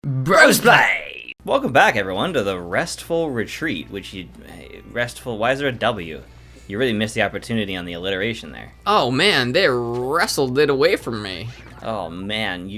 Bros Play! Welcome back, everyone, to the Restful Retreat, restful, why is there a W? You really missed the opportunity on the alliteration there. Oh man, they wrestled it away from me. Oh man,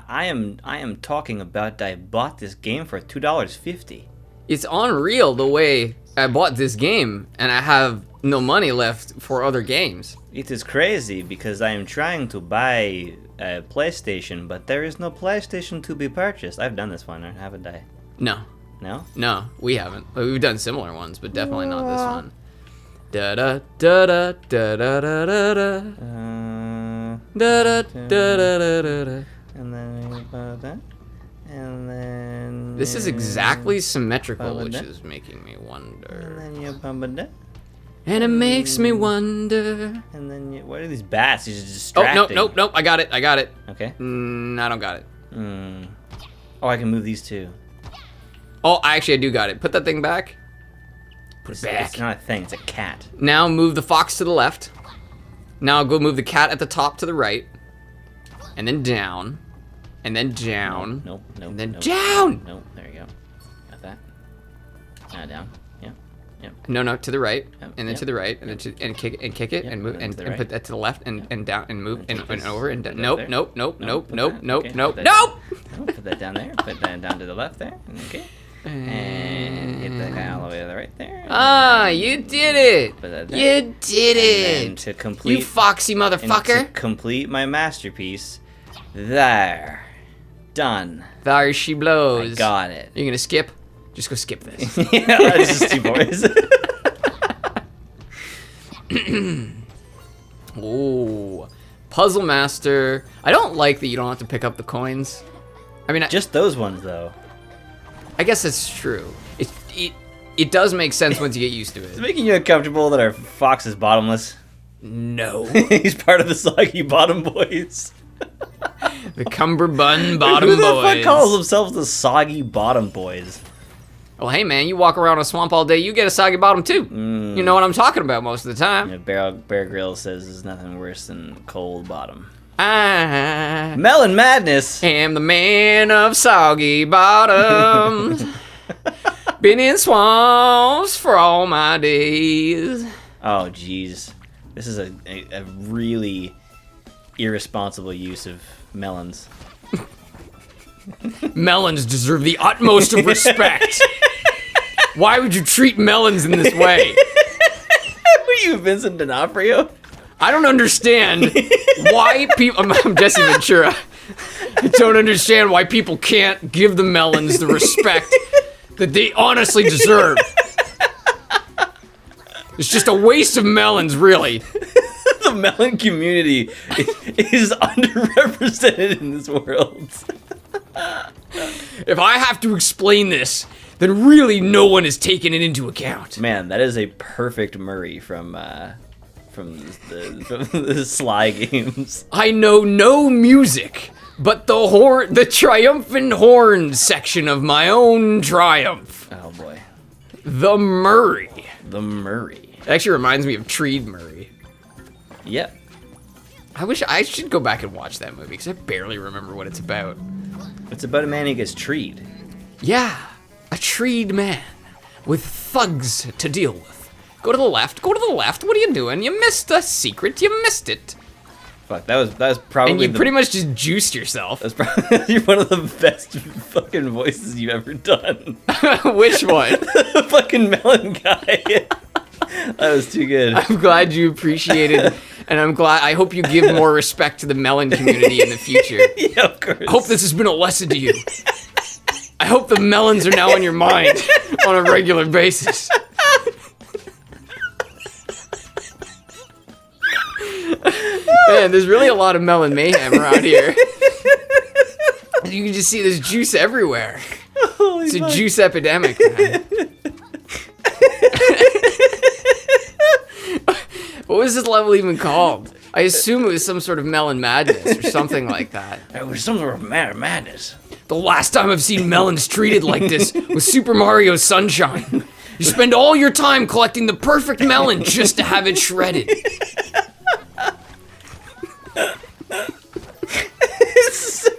I am talking about I bought this game for $2.50. It's unreal the way I bought this game and I have no money left for other games. It is crazy because I am trying to buy a PlayStation, but there is no PlayStation to be purchased. I've done this one, haven't I? No. No? No, we haven't. We've done similar ones, but definitely not this one. Da da da da da da da da da. Da da da da da da. And then that. And then this is exactly symmetrical, which is making me wonder. And then you bump it. And it makes me wonder. And then what are these bats? These are distracting. Oh, nope. I got it. Okay. I don't got it. Oh, I can move these too. Oh, I do got it. Put that thing back. Put it back. It's not a thing, it's a cat. Now move the fox to the left. Now go move the cat at the top to the right. And then down. And then down. Nope. And then down! Nope, there you go. Got that. Now down. Yep. No, to the right. Yep. And then to the right. And then kick it and move and put that to the left and down and move and over and down. Nope. Put that down there. Put that down to the left there. Okay. And hit that guy all the way to the right there. Ah, you did it! You did it! And to complete, you foxy motherfucker! And to complete my masterpiece, there, done. There she blows. I got it. You're gonna skip? Just go skip this. Yeah, it's just two boys. Oh, Puzzle Master. I don't like that you don't have to pick up the coins. I mean, just those ones though. I guess that's true. It does make sense once you get used to it. It's making you uncomfortable that our fox is bottomless. No. He's part of the Soggy Bottom Boys. The Cumberbund Bottom Boys. Who the fuck calls themselves the Soggy Bottom Boys? Well, hey man, you walk around a swamp all day, you get a soggy bottom too. You know what I'm talking about most of the time. Yeah, Bear Grylls says there's nothing worse than cold bottom. I Melon Madness. am the man of soggy bottoms. Been in swamps for all my days. Oh, jeez. This is a really irresponsible use of melons. Melons deserve the utmost of respect. Why would you treat melons in this way? Were you Vincent D'Onofrio? I don't understand why people... I'm Jesse Ventura. I don't understand why people can't give the melons the respect that they honestly deserve. It's just a waste of melons, really. The melon community is underrepresented in this world. If I have to explain this, then really no one is taking it into account. Man, that is a perfect Murray from the Sly games. I know no music, but the triumphant horn section of my own triumph. Oh boy. The Murray. The Murray. It actually reminds me of Treed Murray. Yep. I should go back and watch that movie, because I barely remember what it's about. It's about a man who gets treed. Yeah, a treed man with thugs to deal with. Go to the left, what are you doing? You missed a secret, you missed it. Fuck, that was probably. And you pretty much just juiced yourself. That's probably one of the best fucking voices you've ever done. Which one? The fucking melon guy. That was too good. I'm glad you appreciated, and I hope you give more respect to the melon community in the future. Yeah, of course. I hope this has been a lesson to you. I hope the melons are now on your mind on a regular basis. Man, there's really a lot of melon mayhem around here. You can just see there's juice everywhere. It's a juice epidemic, man. What was this level even called? I assume it was some sort of melon madness or something like that. It was some sort of madness. The last time I've seen melons treated like this was Super Mario Sunshine. You spend all your time collecting the perfect melon just to have it shredded.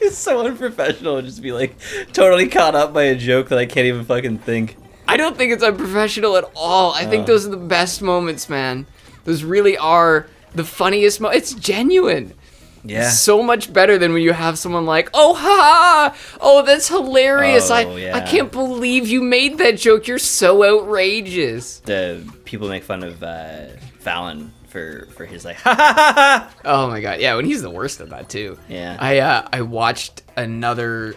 It's so so unprofessional to just be like totally caught up by a joke that I can't even fucking think. I don't think it's unprofessional at all. I think those are the best moments, man. Those really are the funniest moments. It's genuine. Yeah. It's so much better than when you have someone like, oh, ha, oh, that's hilarious. Oh, I can't believe you made that joke. You're so outrageous. The people make fun of Fallon for his like, ha ha ha ha. Oh my god, yeah, when he's the worst at that too. Yeah. I watched another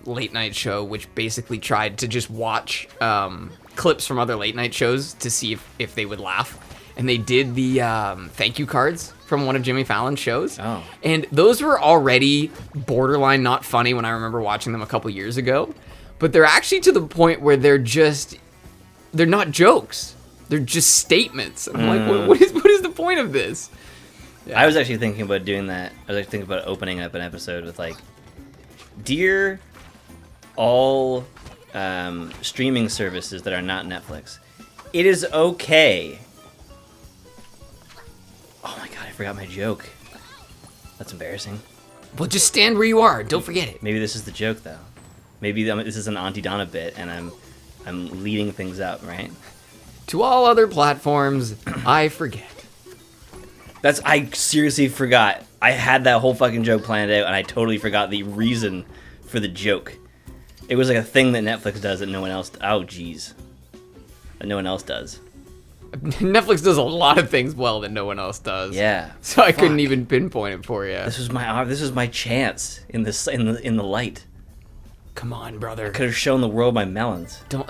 late night show which basically tried to just watch clips from other late night shows to see if they would laugh, and they did the thank you cards from one of Jimmy Fallon's shows. Oh. And those were already borderline not funny when I remember watching them a couple years ago, but they're actually to the point where they're not jokes. They're just statements. I'm like, what is the point of this? Yeah. I was actually thinking about doing that. I was actually thinking about opening up an episode with like, dear all streaming services that are not Netflix, it is okay. Oh my god, I forgot my joke. That's embarrassing. Well, just stand where you are. Don't forget it. Maybe this is the joke though. Maybe this is an Auntie Donna bit, and I'm leading things up, right? To all other platforms, I forget. I seriously forgot. I had that whole fucking joke planned out, and I totally forgot the reason for the joke. It was like a thing that Netflix does that no one else. Oh, jeez. That no one else does. Netflix does a lot of things well that no one else does. Yeah. So I couldn't even pinpoint it for you. This was my chance in the light. Come on, brother. Could have shown the world my melons. Don't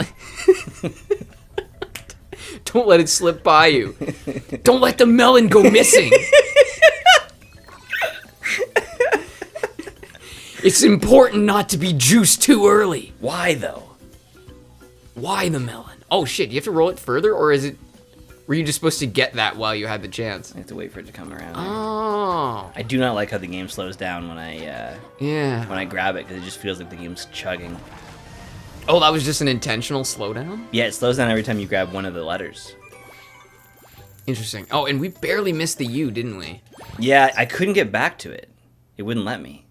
let it slip by you. Don't let the melon go missing. It's important not to be juiced too early. Why though? Why the melon? Oh shit, you have to roll it further, or were you just supposed to get that while you had the chance? I have to wait for it to come around. Oh. I do not like how the game slows down when I grab it, because it just feels like the game's chugging. Oh, that was just an intentional slowdown? Yeah, it slows down every time you grab one of the letters. Interesting. Oh, and we barely missed the U, didn't we? Yeah, I couldn't get back to it. It wouldn't let me.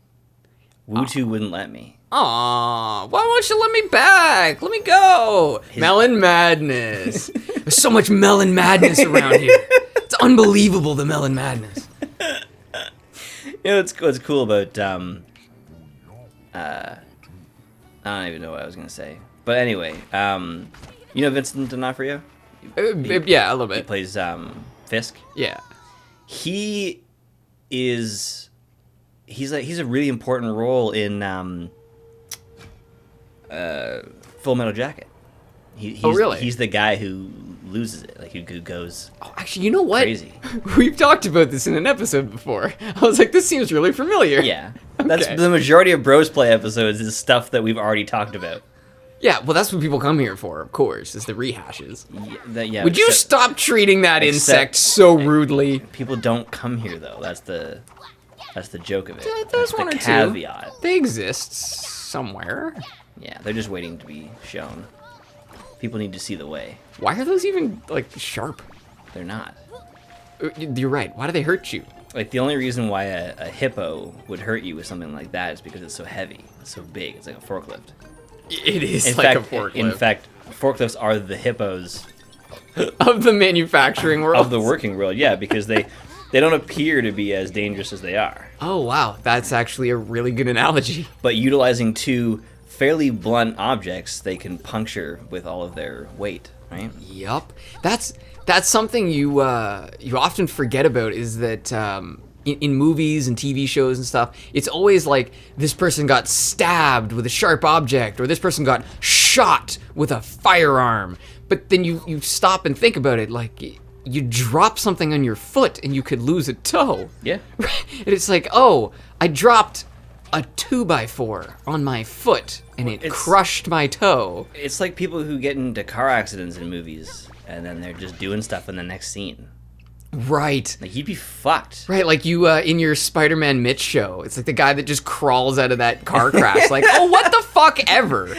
Wutu wouldn't let me. Aw, why won't you let me back? Let me go. Melon madness. There's so much melon madness around here. It's unbelievable, the melon madness. You know what's cool about I don't even know what I was gonna say, but anyway, you know Vincent D'Onofrio? Yeah, a little bit. He plays Fisk. Yeah. He's a really important role in Full Metal Jacket. He's, really? He's the guy who loses it, like who goes. Oh, actually, you know what? Crazy. We've talked about this in an episode before. I was like, this seems really familiar. Yeah, Okay. That's the majority of Bros Play episodes is stuff that we've already talked about. Yeah, well, that's what people come here for, of course, is the rehashes. Yeah. Would you stop treating that insect so rudely? People don't come here though. That's the joke of it. There's That's one the or caveat. two. They exist somewhere. Yeah, they're just waiting to be shown. People need to see the way. Why are those even, like, sharp? They're not. You're right. Why do they hurt you? Like, the only reason why a hippo would hurt you with something like that is because it's so heavy. It's so big. It's like a forklift. It is In like fact, a forklift. In fact, forklifts are the hippos of the manufacturing world. of the working world. Yeah, because they don't appear to be as dangerous as they are. Oh, wow. That's actually a really good analogy. But utilizing two fairly blunt objects, they can puncture with all of their weight, right? Yup. That's something you often forget about, is that in movies and TV shows and stuff, it's always like this person got stabbed with a sharp object, or this person got shot with a firearm. But then you stop and think about it, like you drop something on your foot and you could lose a toe. Yeah. And it's like, oh, I dropped a 2x4 on my foot and it crushed my toe. It's like people who get into car accidents in movies and then they're just doing stuff in the next scene. Right. Like, you'd be fucked. Right, like you in your Spider-Man Mitch show. It's like the guy that just crawls out of that car crash. Like, oh, what the fuck ever?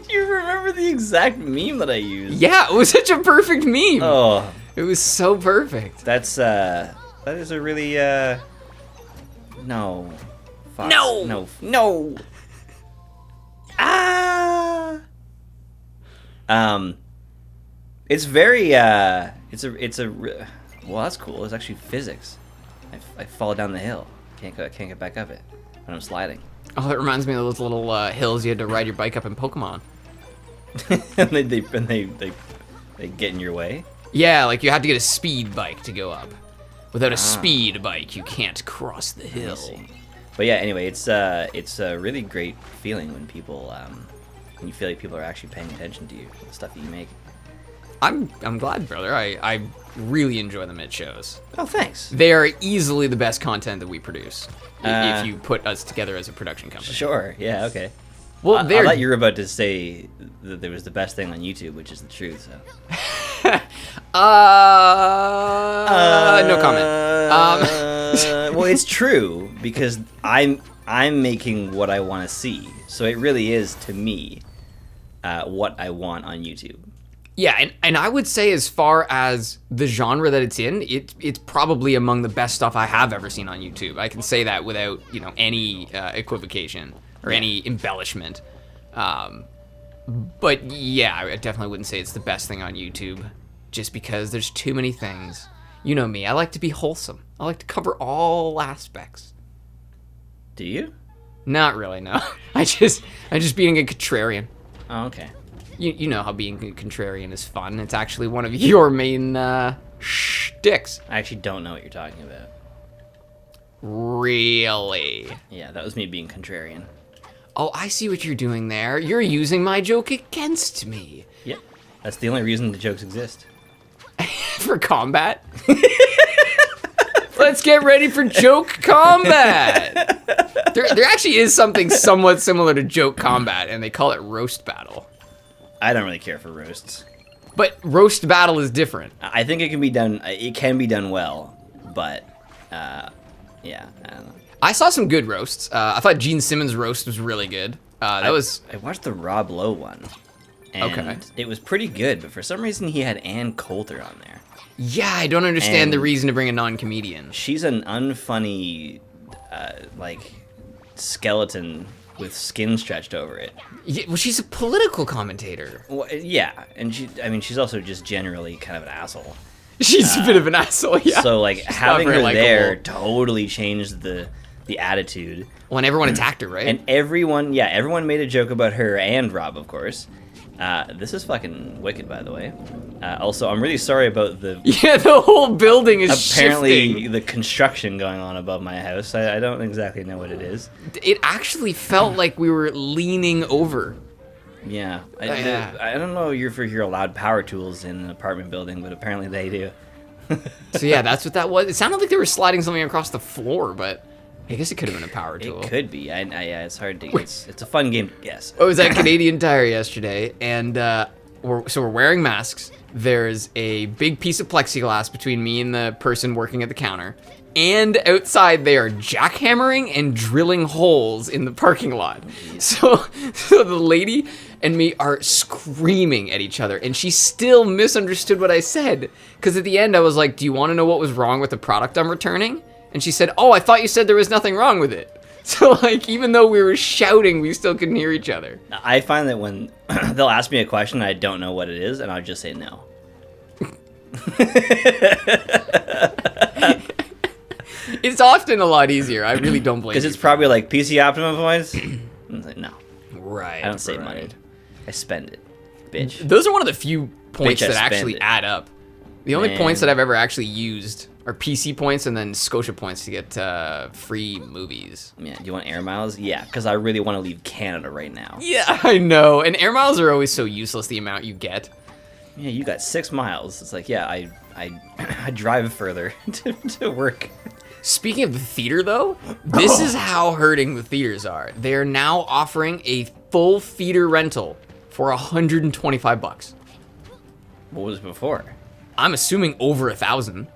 You remember the exact meme that I used? Yeah, it was such a perfect meme. Oh. It was so perfect. That is a really, no. Fox. No! No. Ah. It's very well, that's cool. It's actually physics. I fall down the hill. Can't get back up it when I'm sliding. Oh, that reminds me of those little hills you had to ride your bike up in Pokemon. And they get in your way. Yeah, like you had to get a speed bike to go up. Without a speed bike, you can't cross the hill. But yeah, anyway, it's a really great feeling when people when you feel like people are actually paying attention to you, the stuff that you make. I'm glad, brother. I really enjoy them at shows. Oh, thanks. They are easily the best content that we produce. If you put us together as a production company. Sure. Yeah. Okay. Well, I thought you were about to say that there was the best thing on YouTube, which is the truth. So. No comment. Well, it's true because I'm making what I want to see, so it really is to me what I want on YouTube. Yeah, and I would say as far as the genre that it's in, it's probably among the best stuff I have ever seen on YouTube. I can say that without any equivocation or any embellishment. But yeah, I definitely wouldn't say it's the best thing on YouTube, just because there's too many things. You know me, I like to be wholesome. I like to cover all aspects. Do you? Not really, no. I'm just being a contrarian. Oh, okay. You know how being a contrarian is fun. It's actually one of your main shticks. I actually don't know what you're talking about. Really? Yeah, that was me being contrarian. Oh, I see what you're doing there. You're using my joke against me. Yep. That's the only reason the jokes exist. For combat? Let's get ready for joke combat. There actually is something somewhat similar to joke combat, and they call it roast battle. I don't really care for roasts. But roast battle is different. I think it can be done. It can be done well, but yeah, I don't know. I saw some good roasts. I thought Gene Simmons' roast was really good. I watched the Rob Lowe one, and it was pretty good. But for some reason, he had Ann Coulter on there. Yeah, I don't understand the reason to bring a non-comedian. She's an unfunny, skeleton with skin stretched over it. Yeah, well, she's a political commentator. Well, yeah, and she's also just generally kind of an asshole. She's a bit of an asshole, yeah. So she's having her there totally changed the attitude. Well, and everyone attacked her, right? And everyone made a joke about her and Rob, of course. This is fucking wicked, by the way. Also, I'm really sorry about the... Yeah, the whole building is apparently shifting. The construction going on above my house. I don't exactly know what it is. It actually felt like we were leaning over. Yeah. I don't know if you're allowed power tools in an apartment building, but apparently they do. So yeah, that's what that was. It sounded like they were sliding something across the floor, but I guess it could have been a power tool. It could be. Yeah, it's hard to... It's a fun game to guess. I was at Canadian Tire yesterday, and we're wearing masks. There's a big piece of plexiglass between me and the person working at the counter. And outside, they are jackhammering and drilling holes in the parking lot. So the lady and me are screaming at each other, and she still misunderstood what I said. Because at the end, I was like, do you want to know what was wrong with the product I'm returning? And she said, oh, I thought you said there was nothing wrong with it. So, even though we were shouting, we still couldn't hear each other. I find that when they'll ask me a question, I don't know what it is, and I'll just say no. It's often a lot easier. I really don't blame you. Because it's probably like PC Optimum points. I'm like, no. Right. I don't save money. I spend it. Bitch. Those are one of the few points Bitch, that actually add up. The only points that I've ever actually used are PC points and then Scotia points to get free movies. Yeah, do you want air miles? Yeah, because I really want to leave Canada right now. Yeah, I know. And air miles are always so useless, the amount you get. Yeah, you got 6 miles. It's like, yeah, I drive further to work. Speaking of the theater, though, this is how hurting the theaters are. They're now offering a full theater rental for $125. What was it before? I'm assuming over 1,000.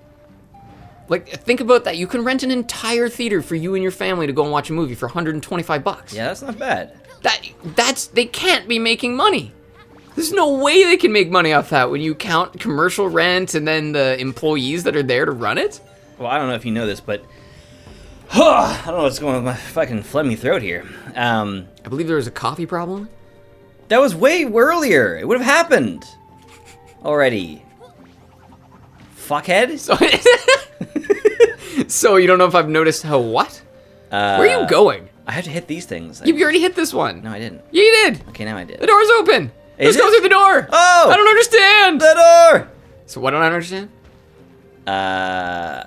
Think about that. You can rent an entire theater for you and your family to go and watch a movie for $125. Yeah, that's not bad. They can't be making money. There's no way they can make money off that when you count commercial rent and then the employees that are there to run it. Well, I don't know if you know this, but I don't know what's going on with my fucking phlegmy throat here. I believe there was a coffee problem. That was way earlier. It would have happened already. Fuckhead. So you don't know if I've noticed how what? Where are you going? I have to hit these things. You already hit this one. No, I didn't. Yeah, you did. Okay, now I did. The door's open. Is Let's go it? through the door. Oh! I don't understand. The door! So what don't I understand? I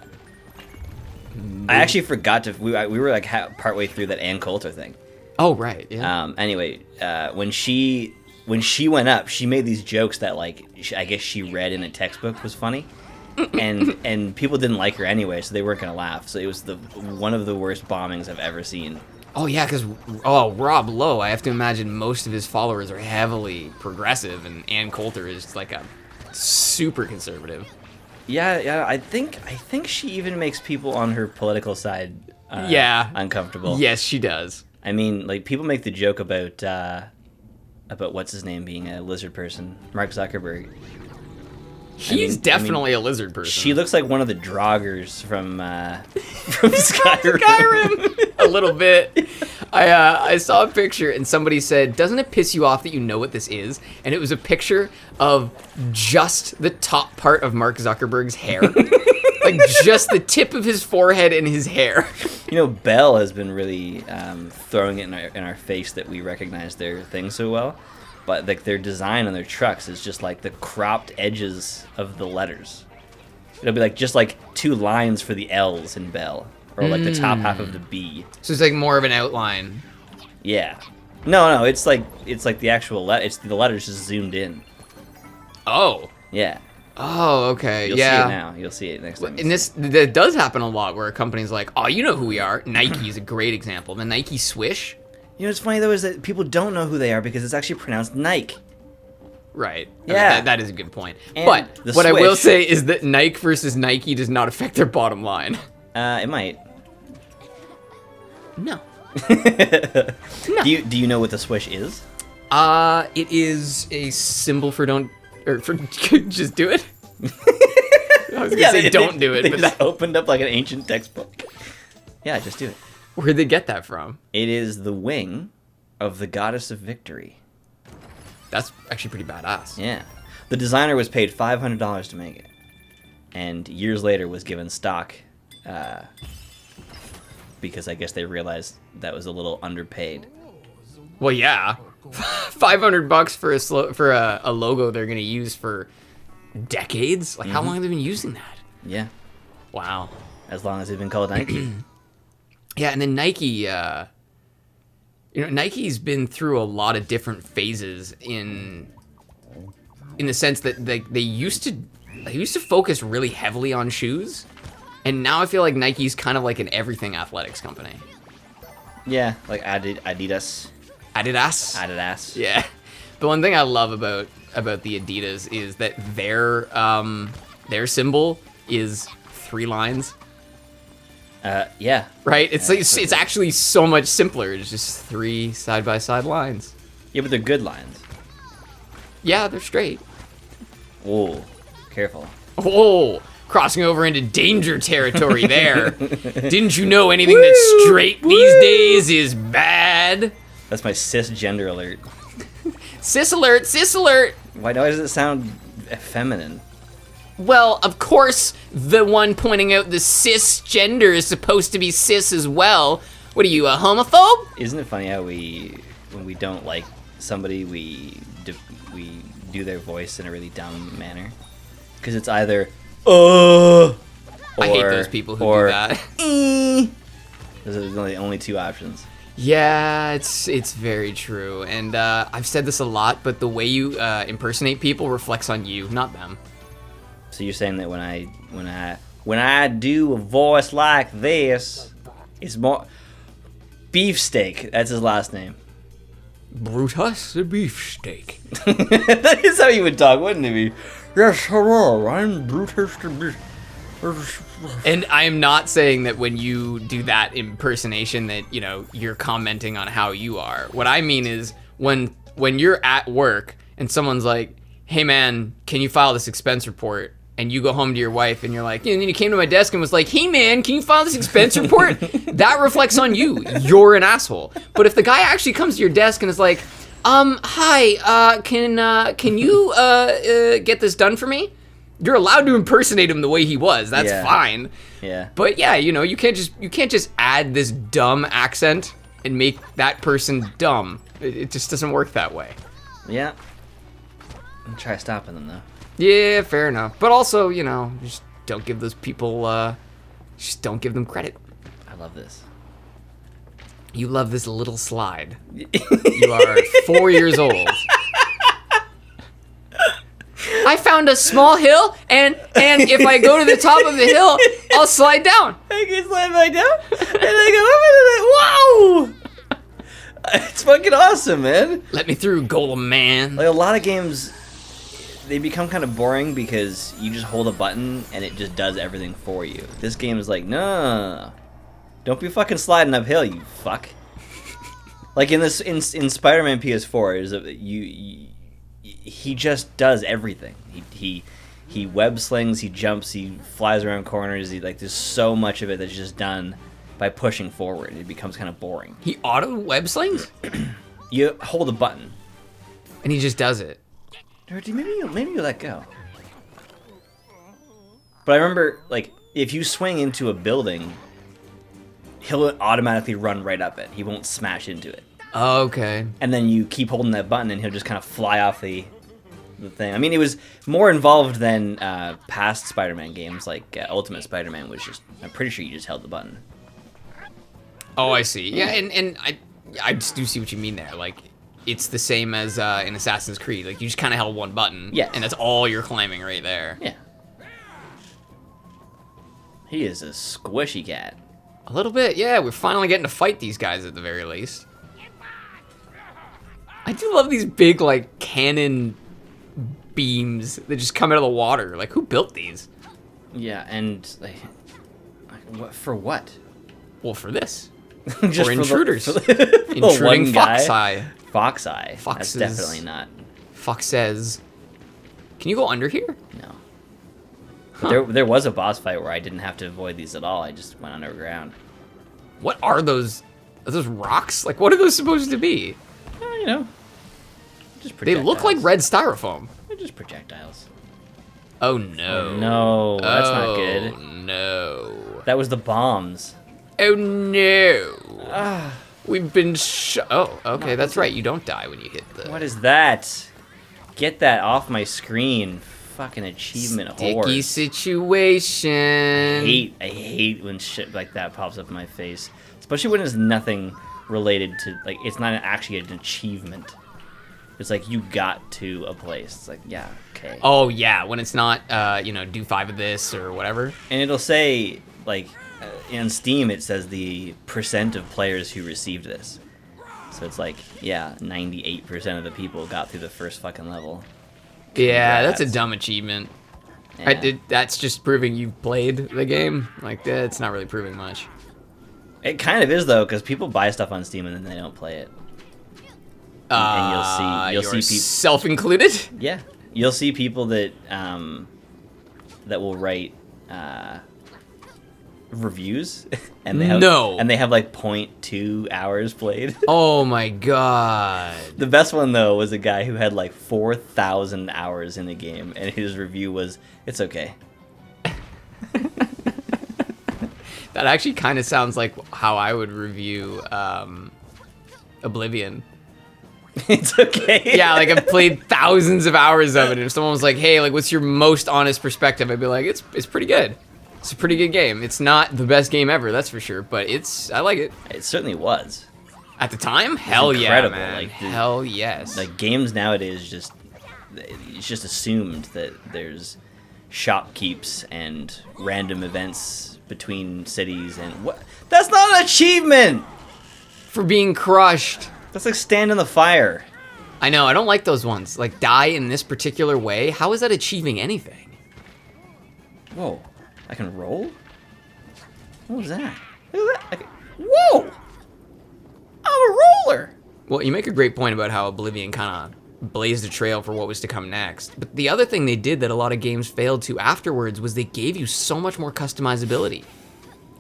actually forgot to... We were like partway through that Ann Coulter thing. Oh, right. Yeah. Anyway, when she went up, she made these jokes that, like, I guess she read in a textbook was funny. and people didn't like her anyway, so they weren't going to laugh. So it was one of the worst bombings I've ever seen. Oh, yeah, because Rob Lowe, I have to imagine most of his followers are heavily progressive, and Ann Coulter is like a super conservative. Yeah, I think she even makes people on her political side uncomfortable. Yes, she does. I mean, like, people make the joke about what's his name being a lizard person, Mark Zuckerberg. He's definitely a lizard person. She looks like one of the Droggers from Skyrim. A little bit. I saw a picture and somebody said, "Doesn't it piss you off that you know what this is?" And it was a picture of just the top part of Mark Zuckerberg's hair. Like just the tip of his forehead and his hair. You know, Bell has been really throwing it in our face that we recognize their thing so well. But like their design on their trucks is just like the cropped edges of the letters. It'll be like just like two lines for the L's in Bell, or like the top half of the B. So it's like more of an outline. Yeah. No, it's like the actual it's the letters just zoomed in. Oh. Yeah. Oh, okay. You'll see it now. You'll see it next time. And that does happen a lot where a company's like, "Oh, you know who we are." Nike is a great example. The Nike Swish. You know what's funny though is that people don't know who they are because it's actually pronounced Nike. Right. Yeah. I mean, that is a good point. And but the what I will Swish- say is that Nike versus Nike does not affect their bottom line. It might. No. No. Do you know what the Swish is? It is a symbol for just do it. I was gonna say don't do it, They but just opened up like an ancient textbook. Yeah, just do it. where'd they get that from? It is the wing of the goddess of victory. That's actually pretty badass. Yeah. The designer was paid $500 to make it. And years later was given stock because I guess they realized that was a little underpaid. Well, yeah. $500 for a logo they're gonna use for decades. Like, how long have they been using that? Yeah. Wow. As long as they've been called Nike. Yeah, and then Nike. Nike's been through a lot of different phases in the sense that they used to focus really heavily on shoes, and now I feel like Nike's kind of like an everything athletics company. Yeah, like Adidas. Adidas. Yeah. The one thing I love about the Adidas is that their symbol is 3 lines. Yeah. Right? It's actually so much simpler. It's just 3 side-by-side lines. Yeah, but they're good lines. Yeah, they're straight. Whoa. Careful. Oh, crossing over into danger territory there. Didn't you know anything that's straight these days is bad? That's my cisgender alert. Cis alert, cis alert. Why does it sound feminine? Well, of course, the one pointing out the cisgender is supposed to be cis as well. What are you, a homophobe? Isn't it funny how when we don't like somebody, we do their voice in a really dumb manner? Because it's either or, I hate those people who do that. Those are the only 2 options. Yeah, it's very true, and I've said this a lot, but the way you impersonate people reflects on you, not them. So you're saying that when I do a voice like this, it's more beefsteak. That's his last name. Brutus the beefsteak. That is how you would talk, wouldn't it be? Yes, hello, I'm Brutus the beefsteak. And I am not saying that when you do that impersonation that, you're commenting on how you are. What I mean is when you're at work and someone's like, "Hey man, can you file this expense report?" and you go home to your wife and you're like, and then you came to my desk and was like, hey man, can you file this expense report? That reflects on you. You're an asshole. But if the guy actually comes to your desk and is like, hi, can you get this done for me? You're allowed to impersonate him the way he was. That's fine. Yeah. But yeah, you can't just add this dumb accent and make that person dumb. It just doesn't work that way. Yeah. I'm try stopping them though. Yeah, fair enough. But also, just don't give those people, just don't give them credit. I love this. You love this little slide. You are 4 years old. I found a small hill, and if I go to the top of the hill, I'll slide down. I can slide back down, and I go up, and wow! It's fucking awesome, man. Let me through, Golem Man. Like a lot of games, they become kind of boring because you just hold a button and it just does everything for you. This game is like, no. Don't be fucking sliding uphill, you fuck. Like in Spider-Man PS4, he just does everything. He web slings, he jumps, he flies around corners. There's so much of it that's just done by pushing forward. It becomes kind of boring. He auto web slings? You hold a button, and he just does it. Maybe you let go. But I remember, if you swing into a building, he'll automatically run right up it. He won't smash into it. Oh, okay. And then you keep holding that button, and he'll just kind of fly off the thing. I mean, it was more involved than past Spider-Man games, like Ultimate Spider-Man was just... I'm pretty sure you just held the button. Oh, I see. Yeah, and I just do see what you mean there. It's the same as in Assassin's Creed. You just kind of held one button. Yeah. And that's all you're climbing right there. Yeah. He is a squishy cat. A little bit, yeah. We're finally getting to fight these guys at the very least. I do love these big, cannon beams that just come out of the water. Who built these? Yeah, and, what for what? Well, for this. Just for intruders. Intruding one guy. Fox eye. Foxes. That's definitely not. Foxes. Can you go under here? No. Huh. There was a boss fight where I didn't have to avoid these at all. I just went underground. What are those? Are those rocks? What are those supposed to be? Just they look like red styrofoam. They're just projectiles. Oh no. Oh, no, that's not good. Oh no. That was the bombs. Oh no. We've been oh, okay, that's right. You don't die when you hit the... What is that? Get that off my screen. Fucking achievement whore. Sticky situation. I hate when shit like that pops up in my face. Especially when it's nothing related to, it's not actually an achievement. It's you got to a place. It's yeah, okay. Oh, yeah, when it's not, do 5 of this or whatever. And it'll say, in Steam, it says the % of players who received this. So it's 98% of the people got through the first fucking level. Yeah, Congrats. that's a dumb achievement. Yeah. That's just proving you've played the game. That's not really proving much. It kind of is, though, because people buy stuff on Steam and then they don't play it. And you'll see people, self-included? Yeah, you'll see people that that will write reviews, and they have and they have 0.2 hours played. Oh my god! The best one though was a guy who had 4,000 hours in the game, and his review was, "It's okay." That actually kind of sounds like how I would review Oblivion. It's okay. Yeah, I've played thousands of hours of it, and if someone was like, "Hey, what's your most honest perspective?" I'd be like, "It's pretty good. It's a pretty good game. It's not the best game ever, that's for sure, but I like it." It certainly was. At the time, hell yeah, incredible. man. Hell yes. Games nowadays it's just assumed that there's shopkeeps and random events between cities, and what? That's not an achievement. For being crushed. That's stand in the fire. I know, I don't like those ones. Die in this particular way. How is that achieving anything? Whoa. I can roll? What was that? Look at that. Whoa! I'm a roller! Well, you make a great point about how Oblivion kind of blazed a trail for what was to come next. But the other thing they did that a lot of games failed to afterwards was they gave you so much more customizability.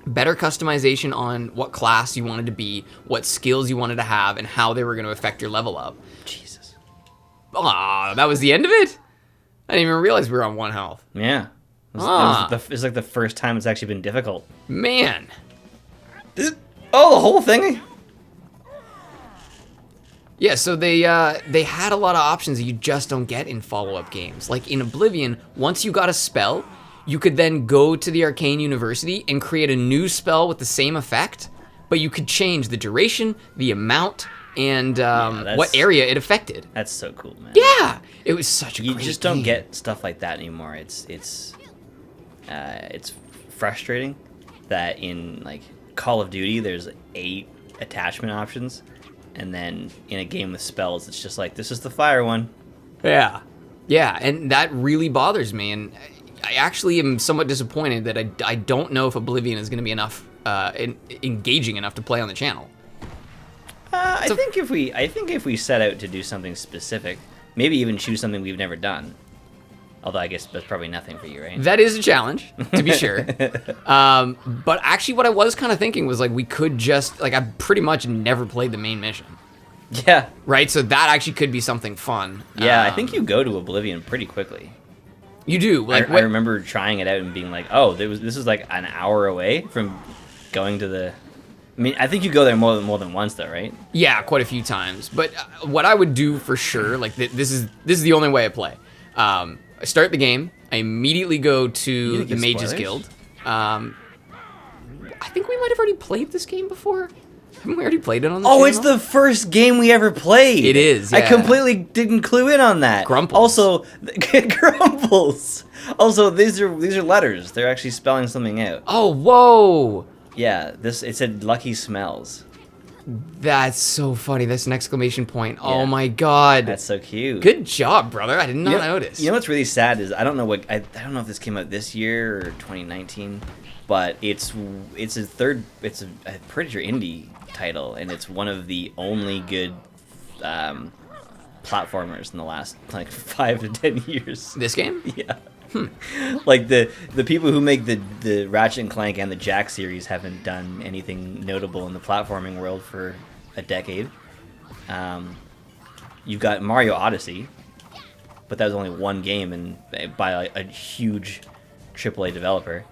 Better customization on what class you wanted to be, what skills you wanted to have, and how they were going to affect your level up. Jesus. Ah, that was the end of it? I didn't even realize we were on 1 health. Yeah. It's like the first time it's actually been difficult. Man. Oh, the whole thing? Yeah, so they had a lot of options that you just don't get in follow-up games. Like in Oblivion, once you got a spell, you could then go to the Arcane University and create a new spell with the same effect, but you could change the duration, the amount, and what area it affected. That's so cool, man. Yeah, it was such a great You just don't game. get stuff like that anymore. It's frustrating that in like Call of Duty there's 8 attachment options, and then in a game with spells it's just like, this is the fire one. Yeah, and that really bothers me, and I actually am somewhat disappointed that I don't know if Oblivion is going to be enough engaging enough to play on the channel. I think if we set out to do something specific, maybe even choose something we've never done. Although I guess that's probably nothing for you, right? That is a challenge, to be sure. But actually what I was kind of thinking was like we could just, like I pretty much never played the main mission. Yeah. Right? So that actually could be something fun. Yeah, I think you go to Oblivion pretty quickly. You do. Like I remember trying it out and being like, oh, this is like an hour away from going to the... I mean, I think you go there more than once, though, right? Yeah, quite a few times. But what I would do for sure, like this is the only way I play. I start the game. I immediately go to the Mages Guild. I think we might have already played this game before. Haven't we already played it on the channel? Oh, it's the first game we ever played. It is, I yeah. completely didn't clue in on that. Grumples. Also, Grumples. Also, these are letters. They're actually spelling something out. Oh, whoa! Yeah, it said Lucky Smells. That's so funny. That's an exclamation point. Yeah. Oh my god. That's so cute. Good job, brother. I did not notice. You know what's really sad is I don't know if this came out this year or 2019, but it's I'm pretty sure indie title, and it's one of the only good platformers in the last like 5 to 10 years. This game? Yeah. Like the people who make the Ratchet and Clank and the Jack series haven't done anything notable in the platforming world for a decade. You've got Mario Odyssey, but that was only one game and by a huge AAA developer.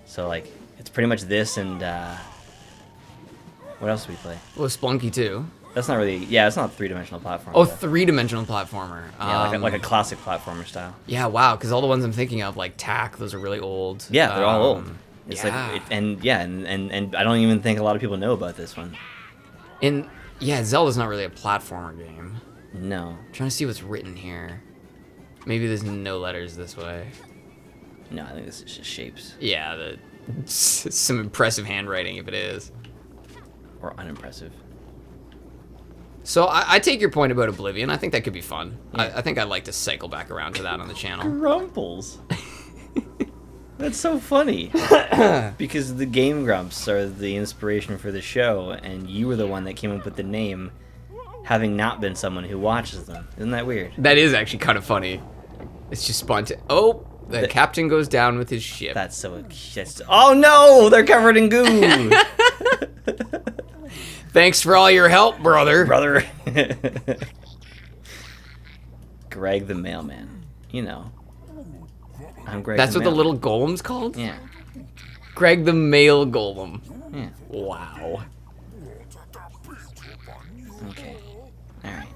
So like it's pretty much this and what else do we play? Well, Splunky too. That's not really... Yeah, it's not a three-dimensional platformer. Oh, though. three-dimensional platformer. Yeah, like a classic platformer style. Yeah, wow. Because all the ones I'm thinking of, like Tak, those are really old. Yeah, they're all old. It's yeah. like, and I don't even think a lot of people know about this one. And yeah, Zelda's not really a platformer game. No. I'm trying to see what's written here. Maybe there's no letters this way. No, I think this is just shapes. Yeah, some impressive handwriting if it is. Or unimpressive. So I take your point about Oblivion. I think that could be fun. Yeah. I think I'd like to cycle back around to that on the channel. Grumples. That's so funny. Because the Game Grumps are the inspiration for the show, and you were the one that came up with the name, having not been someone who watches them. Isn't that weird? That is actually kind of funny. It's just spontaneous. Oh, the captain goes down with his ship. That's oh no! They're covered in goo! Thanks for all your help, brother. Brother. Greg the Mailman. You know. I'm Greg That's the what the Mailman. little golem's called? Yeah. Greg the Mail Golem. Yeah. Wow. Okay. Alright.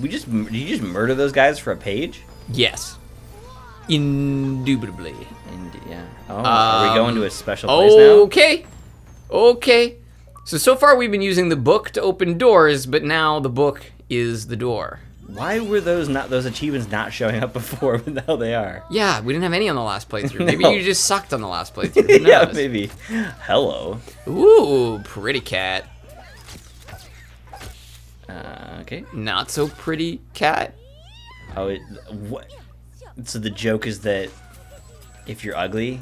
Did you just murder those guys for a page? Yes. Indubitably. Yeah. Oh, are we going to a special place now? Okay. So far we've been using the book to open doors, but now the book is the door. Why were those achievements not showing up before, but now they are? Yeah, we didn't have any on the last playthrough. No. Maybe you just sucked on the last playthrough. Who Yeah, knows? maybe. Hello. Ooh, pretty cat. Okay. Not so pretty cat. Oh, what? So the joke is that if you're ugly,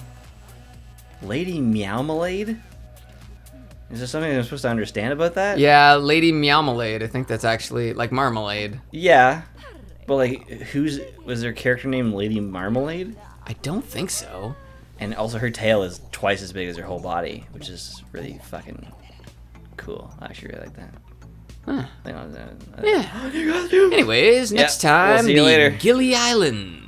Lady Meowmalade? Is there something I'm supposed to understand about that? Yeah, Lady Meowmalade. I think that's actually like marmalade. Yeah. But, like, was there a character named Lady Marmalade? I don't think so. And also her tail is twice as big as her whole body, which is really fucking cool. I actually really like that. Huh. Yeah. Anyways, next time, we'll see you later. Gilly Island.